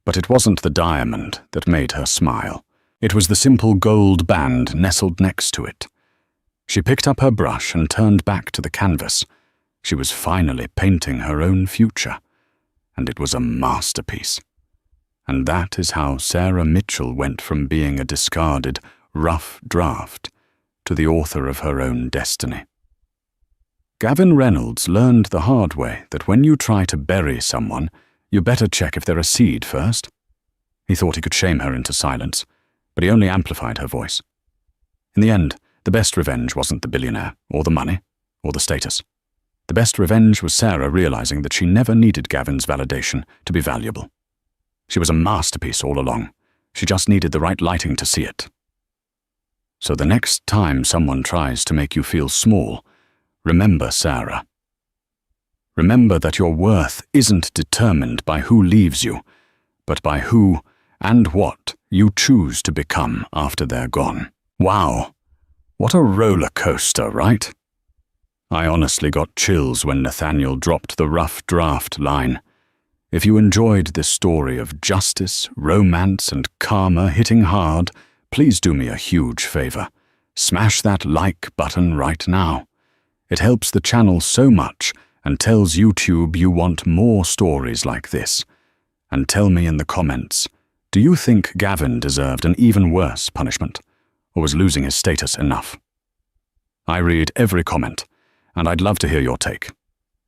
But it wasn't the diamond that made her smile. It was the simple gold band nestled next to it. She picked up her brush and turned back to the canvas. She was finally painting her own future. And it was a masterpiece. And that is how Sarah Mitchell went from being a discarded, rough draft to the author of her own destiny. Gavin Reynolds learned the hard way that when you try to bury someone, you better check if they're a seed first. He thought he could shame her into silence, but he only amplified her voice. In the end, the best revenge wasn't the billionaire, or the money, or the status. The best revenge was Sarah realizing that she never needed Gavin's validation to be valuable. She was a masterpiece all along. She just needed the right lighting to see it. So the next time someone tries to make you feel small, remember Sarah. Remember that your worth isn't determined by who leaves you, but by who and what you choose to become after they're gone. Wow, what a roller coaster, right? I honestly got chills when Nathaniel dropped the rough draft line. If you enjoyed this story of justice, romance, and karma hitting hard, please do me a huge favor. Smash that like button right now. It helps the channel so much and tells YouTube you want more stories like this. And tell me in the comments, do you think Gavin deserved an even worse punishment, or was losing his status enough? I read every comment, and I'd love to hear your take.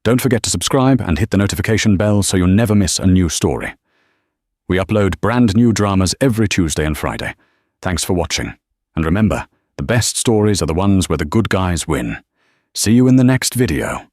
Don't forget to subscribe and hit the notification bell so you'll never miss a new story. We upload brand new dramas every Tuesday and Friday. Thanks for watching. And remember, the best stories are the ones where the good guys win. See you in the next video.